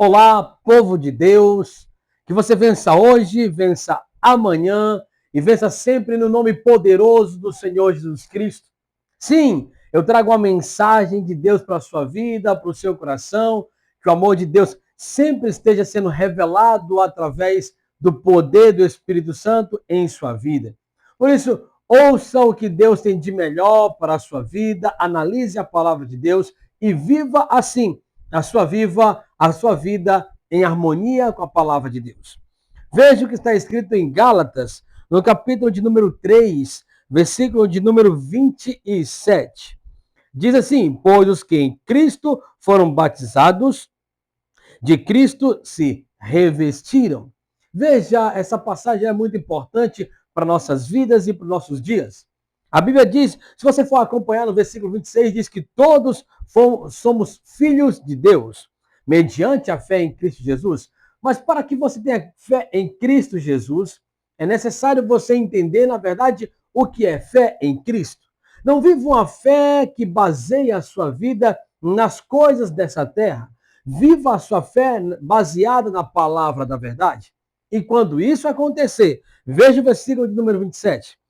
Olá, povo de Deus, que você vença hoje, vença amanhã e vença sempre no nome poderoso do Senhor Jesus Cristo. Sim, eu trago uma mensagem de Deus para a sua vida, para o seu coração, que o amor de Deus sempre esteja sendo revelado através do poder do Espírito Santo em sua vida. Por isso, ouça o que Deus tem de melhor para a sua vida, analise a palavra de Deus e viva assim a sua vida em harmonia com a palavra de Deus. Veja o que está escrito em Gálatas, no capítulo de número 3, versículo de número 27. Diz assim: pois os que em Cristo foram batizados, de Cristo se revestiram. Veja, essa passagem é muito importante para nossas vidas e para os nossos dias. A Bíblia diz, se você for acompanhar no versículo 26, diz que todos somos filhos de Deus, mediante a fé em Cristo Jesus. Mas para que você tenha fé em Cristo Jesus, é necessário você entender, na verdade, o que é fé em Cristo. Não viva uma fé que baseia a sua vida nas coisas dessa terra. Viva a sua fé baseada na palavra da verdade. E quando isso acontecer, veja o versículo de número 27.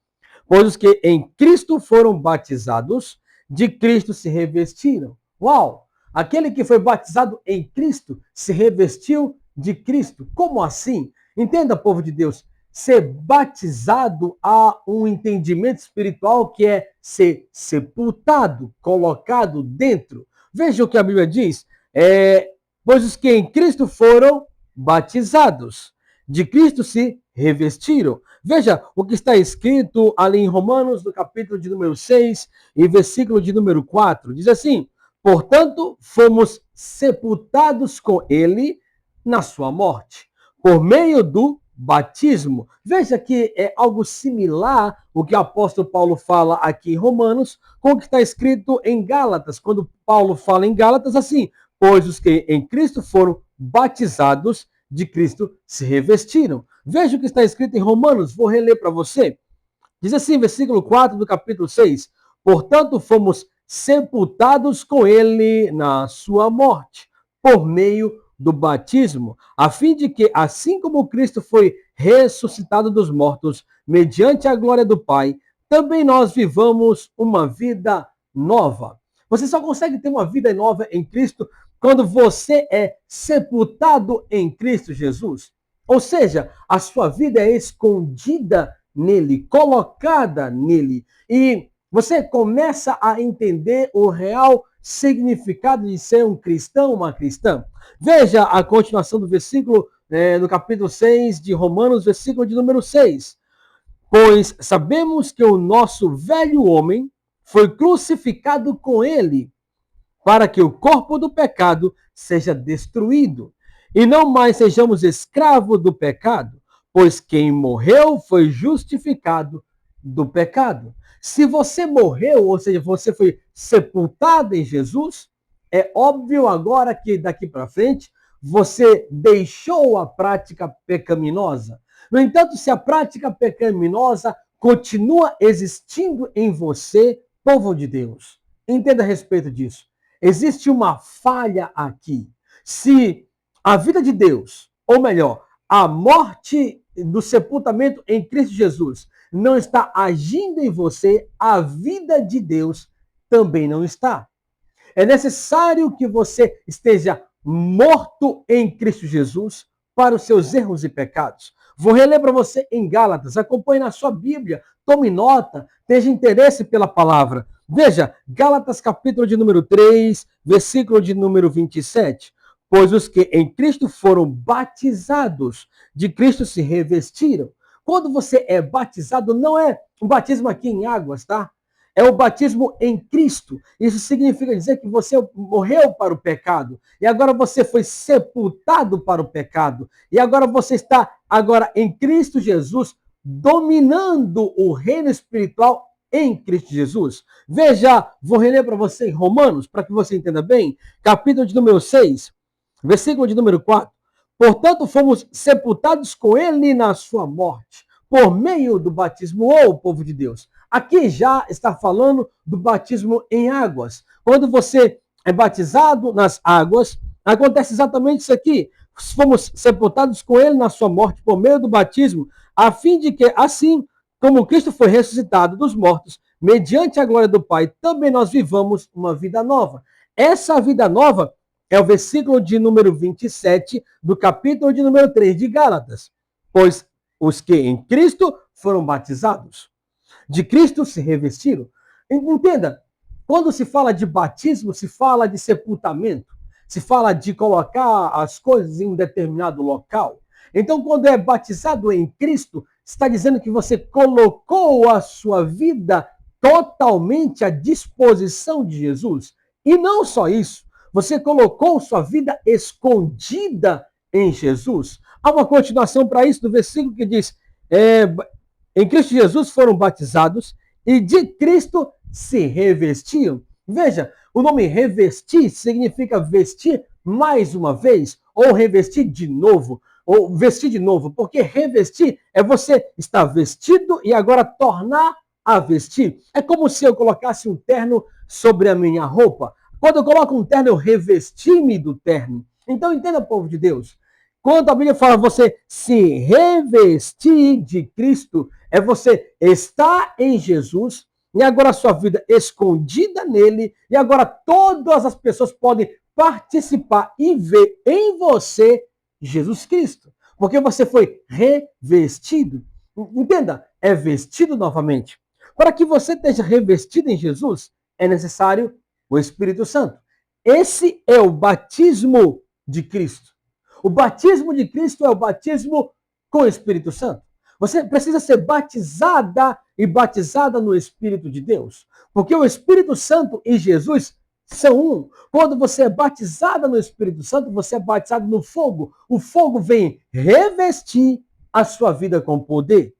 Pois os que em Cristo foram batizados, de Cristo se revestiram. Uau! Aquele que foi batizado em Cristo se revestiu de Cristo. Como assim? Entenda, povo de Deus, ser batizado há um entendimento espiritual que é ser sepultado, colocado dentro. Veja o que a Bíblia diz. Pois os que em Cristo foram batizados, de Cristo se revestiram. Veja o que está escrito ali em Romanos, no capítulo de número 6 e versículo de número 4. Diz assim: portanto, fomos sepultados com ele na sua morte, por meio do batismo. Veja que é algo similar o que o apóstolo Paulo fala aqui em Romanos, com o que está escrito em Gálatas, quando Paulo fala em Gálatas assim: pois os que em Cristo foram batizados, de Cristo se revestiram. Veja o que está escrito em Romanos, vou reler para você. Diz assim, versículo 4 do capítulo 6. Portanto, fomos sepultados com ele na sua morte, por meio do batismo, a fim de que, assim como Cristo foi ressuscitado dos mortos, mediante a glória do Pai, também nós vivamos uma vida nova. Você só consegue ter uma vida nova em Cristo quando você é sepultado em Cristo Jesus. Ou seja, a sua vida é escondida nele, colocada nele. E você começa a entender o real significado de ser um cristão, uma cristã. Veja a continuação do versículo, no capítulo 6 de Romanos, versículo de número 6. Pois sabemos que o nosso velho homem foi crucificado com ele, para que o corpo do pecado seja destruído, e não mais sejamos escravos do pecado, pois quem morreu foi justificado do pecado. Se você morreu, ou seja, você foi sepultado em Jesus, é óbvio agora que daqui para frente você deixou a prática pecaminosa. No entanto, se a prática pecaminosa continua existindo em você, povo de Deus, entenda a respeito disso. Existe uma falha aqui. Se a vida de Deus, ou melhor, a morte do sepultamento em Cristo Jesus não está agindo em você, a vida de Deus também não está. É necessário que você esteja morto em Cristo Jesus para os seus erros e pecados. Vou reler para você em Gálatas, acompanhe na sua Bíblia, tome nota, tenha interesse pela palavra. Veja, Gálatas capítulo de número 3, versículo de número 27. Pois os que em Cristo foram batizados, de Cristo se revestiram. Quando você é batizado, não é um batismo aqui em águas, tá? É o batismo em Cristo. Isso significa dizer que você morreu para o pecado. E agora você foi sepultado para o pecado. E agora você está em Cristo Jesus, dominando o reino espiritual em Cristo Jesus. Veja, vou reler para você em Romanos, para que você entenda bem. Capítulo de número 6, versículo de número 4. Portanto, fomos sepultados com ele na sua morte, por meio do batismo, ou povo de Deus. Aqui já está falando do batismo em águas. Quando você é batizado nas águas, Acontece exatamente isso aqui. Fomos sepultados com ele na sua morte por meio do batismo, a fim de que, assim como Cristo foi ressuscitado dos mortos, mediante a glória do Pai, também nós vivamos uma vida nova. Essa vida nova é o versículo de número 27 do capítulo de número 3 de Gálatas. Pois os que em Cristo foram batizados, de Cristo se revestiram. Entenda, quando se fala de batismo, se fala de sepultamento, se fala de colocar as coisas em um determinado local. Então, quando é batizado em Cristo, está dizendo que você colocou a sua vida totalmente à disposição de Jesus. E não só isso, você colocou sua vida escondida em Jesus. Há uma continuação para isso do versículo que diz: em Cristo Jesus foram batizados e de Cristo se revestiam. Veja, o nome revestir significa vestir mais uma vez, ou revestir de novo, ou vestir de novo, porque revestir é você estar vestido e agora tornar a vestir. É como se eu colocasse um terno sobre a minha roupa. Quando eu coloco um terno, eu revesti-me do terno. Então entenda, povo de Deus, quando a Bíblia fala você se revestir de Cristo, é você estar em Jesus, e agora a sua vida escondida nele, e agora todas as pessoas podem participar e ver em você Jesus Cristo, porque você foi revestido. Entenda, é vestido novamente. Para que você esteja revestido em Jesus, é necessário o Espírito Santo. Esse é o batismo de Cristo. O batismo de Cristo é o batismo com o Espírito Santo. Você precisa ser batizada e batizada no Espírito de Deus. Porque o Espírito Santo e Jesus são um. Quando você é batizada no Espírito Santo, você é batizado no fogo. O fogo vem revestir a sua vida com poder.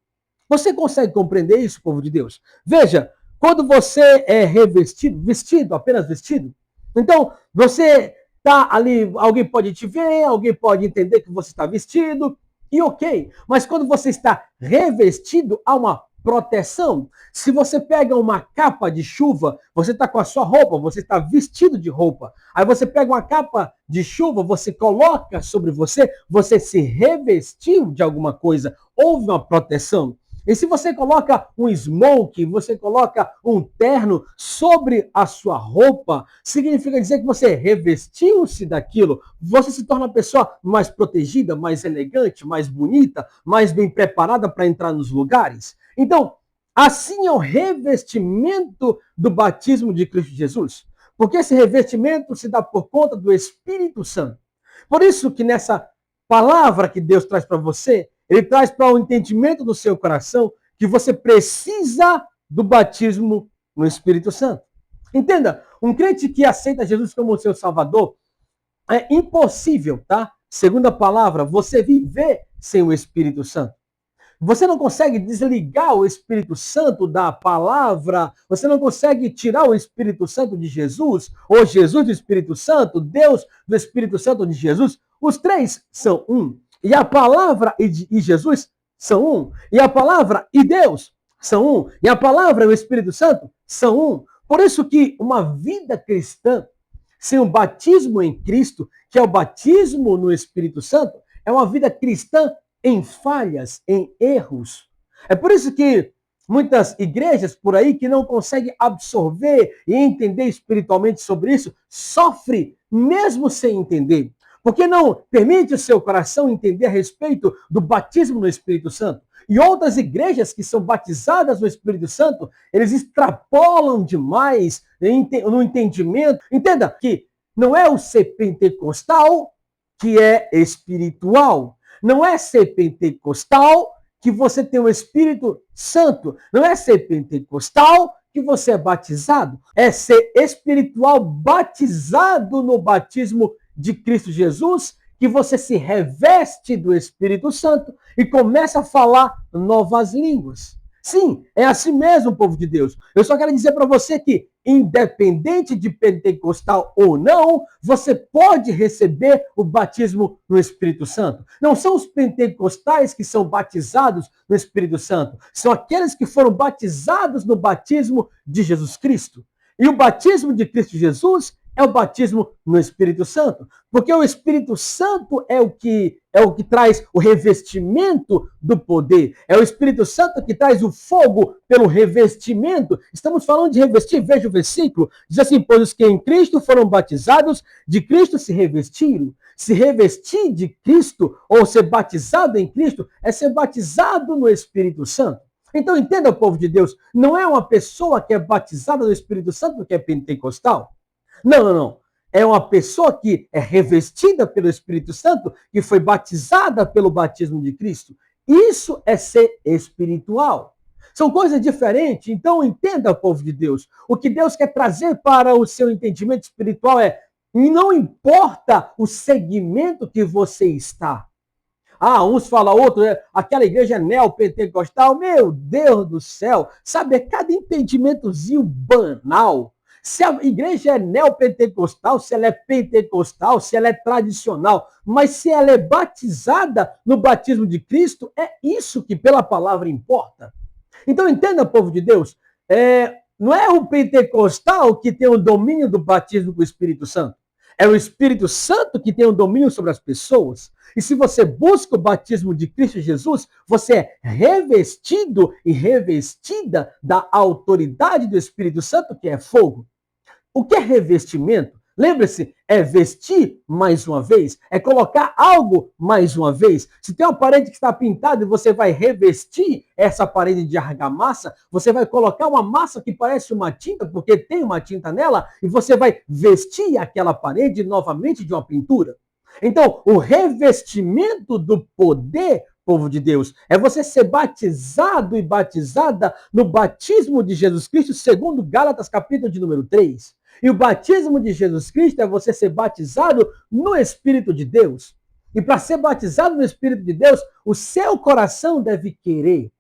Você consegue compreender isso, povo de Deus? Veja, quando você é revestido, vestido, apenas vestido, então você tá ali, alguém pode te ver, alguém pode entender que você está vestido, e ok. Mas quando você está revestido, há uma proteção. Se você pega uma capa de chuva, você está com a sua roupa, você está vestido de roupa. Aí você pega uma capa de chuva, você coloca sobre você, você se revestiu de alguma coisa. Houve uma proteção. E se você coloca um smoke, você coloca um terno sobre a sua roupa, significa dizer que você revestiu-se daquilo. Você se torna uma pessoa mais protegida, mais elegante, mais bonita, mais bem preparada para entrar nos lugares. Então, assim é o revestimento do batismo de Cristo Jesus. Porque esse revestimento se dá por conta do Espírito Santo. Por isso que nessa palavra que Deus traz para você, ele traz para o entendimento do seu coração que você precisa do batismo no Espírito Santo. Entenda, um crente que aceita Jesus como seu Salvador, é impossível, tá? Segundo a palavra, você viver sem o Espírito Santo. Você não consegue desligar o Espírito Santo da palavra, você não consegue tirar o Espírito Santo de Jesus, ou Jesus do Espírito Santo, Deus do Espírito Santo de Jesus. Os três são um. E a palavra e Jesus são um. E a palavra e Deus são um. E a palavra e o Espírito Santo são um. Por isso que uma vida cristã sem o batismo em Cristo, que é o batismo no Espírito Santo, é uma vida cristã em falhas, em erros. É por isso que muitas igrejas por aí que não conseguem absorver e entender espiritualmente sobre isso, sofrem mesmo sem entender. Porque não permite o seu coração entender a respeito do batismo no Espírito Santo. E outras igrejas que são batizadas no Espírito Santo, eles extrapolam demais no entendimento. Entenda que não é o ser pentecostal que é espiritual. Não é ser pentecostal que você tem o Espírito Santo. Não é ser pentecostal que você é batizado. É ser espiritual batizado no batismo de Cristo Jesus, que você se reveste do Espírito Santo e começa a falar novas línguas. Sim, é assim mesmo, povo de Deus. Eu só quero dizer para você que, independente de pentecostal ou não, você pode receber o batismo no Espírito Santo. Não são os pentecostais que são batizados no Espírito Santo, são aqueles que foram batizados no batismo de Jesus Cristo. E o batismo de Cristo Jesus É o batismo no Espírito Santo, porque o Espírito Santo é o que traz o revestimento do poder. É o Espírito Santo que traz o fogo pelo revestimento. Estamos falando de revestir, veja o versículo, diz assim: pois os que em Cristo foram batizados, de Cristo se revestiram. Se revestir de Cristo ou ser batizado em Cristo é ser batizado no Espírito Santo. Então entenda, o povo de Deus, não é uma pessoa que é batizada no Espírito Santo porque é pentecostal. Não, não, não. É uma pessoa que é revestida pelo Espírito Santo, que foi batizada pelo batismo de Cristo. Isso é ser espiritual. São coisas diferentes. Então entenda, povo de Deus. O que Deus quer trazer para o seu entendimento espiritual é: não importa o segmento que você está. Ah, uns falam, outros, aquela igreja é neopentecostal. Meu Deus do céu, sabe, é cada entendimentozinho banal. Se a igreja é neopentecostal, se ela é pentecostal, se ela é tradicional, mas se ela é batizada no batismo de Cristo, é isso que pela palavra importa. Então entenda, povo de Deus, não é o pentecostal que tem o domínio do batismo com o Espírito Santo. É o Espírito Santo que tem o domínio sobre as pessoas. E se você busca o batismo de Cristo Jesus, você é revestido e revestida da autoridade do Espírito Santo, que é fogo. O que é revestimento? Lembre-se, é vestir mais uma vez, é colocar algo mais uma vez. Se tem uma parede que está pintada e você vai revestir essa parede de argamassa, você vai colocar uma massa que parece uma tinta, porque tem uma tinta nela, e você vai vestir aquela parede novamente de uma pintura. Então, o revestimento do poder, povo de Deus, é você ser batizado e batizada no batismo de Jesus Cristo, segundo Gálatas, capítulo de número 3. E o batismo de Jesus Cristo é você ser batizado no Espírito de Deus. E para ser batizado no Espírito de Deus, o seu coração deve querer.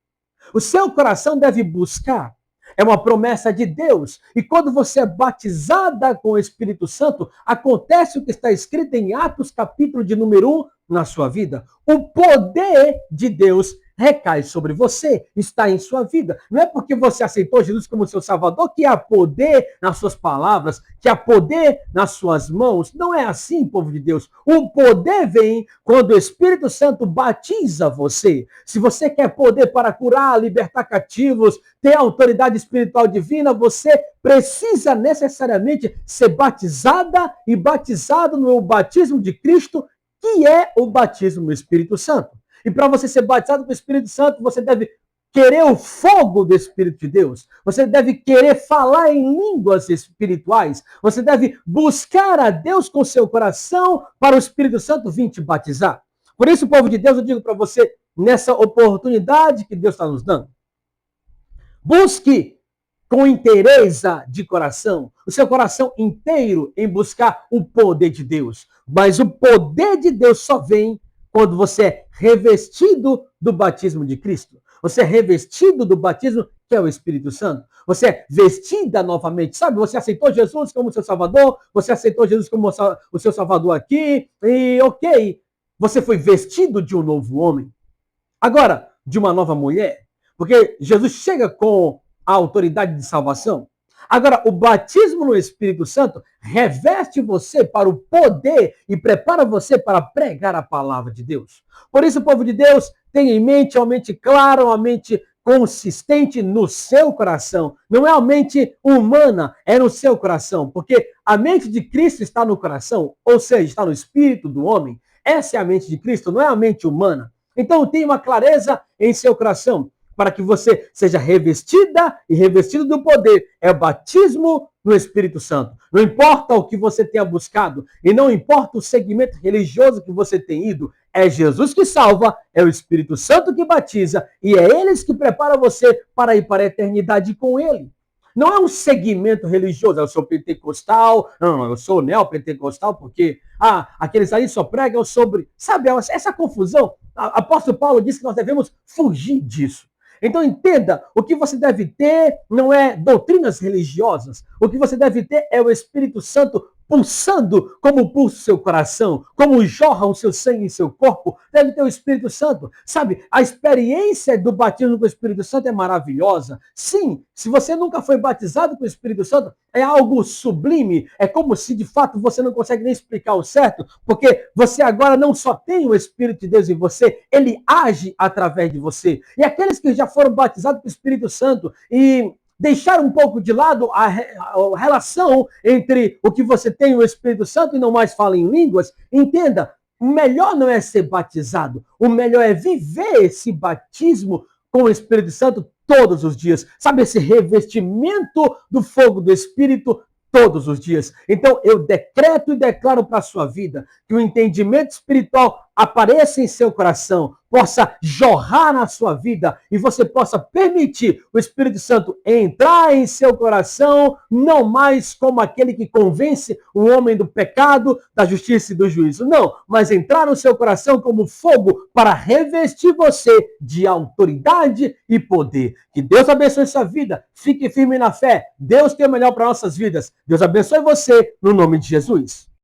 O seu coração deve buscar. É uma promessa de Deus. E quando você é batizada com o Espírito Santo, acontece o que está escrito em Atos, capítulo de número 1, na sua vida. O poder de Deus recai sobre você, está em sua vida. Não é porque você aceitou Jesus como seu Salvador que há poder nas suas palavras, que há poder nas suas mãos. Não é assim, povo de Deus. O poder vem quando o Espírito Santo batiza você. Se você quer poder para curar, libertar cativos, ter autoridade espiritual divina, você precisa necessariamente ser batizada e batizado no batismo de Cristo, que é o batismo no Espírito Santo. E para você ser batizado com o Espírito Santo, você deve querer o fogo do Espírito de Deus. Você deve querer falar em línguas espirituais. Você deve buscar a Deus com seu coração para o Espírito Santo vir te batizar. Por isso, povo de Deus, eu digo para você, nessa oportunidade que Deus está nos dando, busque com inteireza de coração, o seu coração inteiro em buscar o poder de Deus. Mas o poder de Deus só vem quando você é revestido do batismo de Cristo. Você é revestido do batismo que é o Espírito Santo. Você é vestida novamente. Sabe, você aceitou Jesus como seu Salvador, você aceitou Jesus como o seu Salvador aqui, e ok, você foi vestido de um novo homem. Agora, de uma nova mulher. Porque Jesus chega com a autoridade de salvação. Agora, o batismo no Espírito Santo reveste você para o poder e prepara você para pregar a palavra de Deus. Por isso, povo de Deus, tenha em mente uma mente clara, uma mente consistente no seu coração. Não é a mente humana, é no seu coração. Porque a mente de Cristo está no coração, ou seja, está no espírito do homem. Essa é a mente de Cristo, não é a mente humana. Então, tenha uma clareza em seu coração, para que você seja revestida e revestido do poder. É o batismo no Espírito Santo. Não importa o que você tenha buscado, e não importa o segmento religioso que você tenha ido, é Jesus que salva, é o Espírito Santo que batiza, e é eles que preparam você para ir para a eternidade com ele. Não é um segmento religioso, eu sou pentecostal, não, eu sou neopentecostal, porque aqueles aí só pregam sobre... Sabe, essa confusão, o apóstolo Paulo disse que nós devemos fugir disso. Então entenda, o que você deve ter não é doutrinas religiosas, o que você deve ter é o Espírito Santo pulsando como pulsa o seu coração, como jorra o seu sangue em seu corpo, deve ter o Espírito Santo. Sabe, a experiência do batismo com o Espírito Santo é maravilhosa. Sim, se você nunca foi batizado com o Espírito Santo, é algo sublime. É como se, de fato, você não consegue nem explicar o certo, porque você agora não só tem o Espírito de Deus em você, ele age através de você. E aqueles que já foram batizados com o Espírito Santo e deixar um pouco de lado a relação entre o que você tem o Espírito Santo e não mais fala em línguas, entenda, o melhor não é ser batizado, o melhor é viver esse batismo com o Espírito Santo todos os dias. Sabe, esse revestimento do fogo do Espírito todos os dias. Então, eu decreto e declaro para a sua vida que o entendimento espiritual apareça em seu coração, possa jorrar na sua vida e você possa permitir o Espírito Santo entrar em seu coração, não mais como aquele que convence o homem do pecado, da justiça e do juízo. Não, mas entrar no seu coração como fogo para revestir você de autoridade e poder. Que Deus abençoe sua vida. Fique firme na fé. Deus tem o melhor para nossas vidas. Deus abençoe você no nome de Jesus.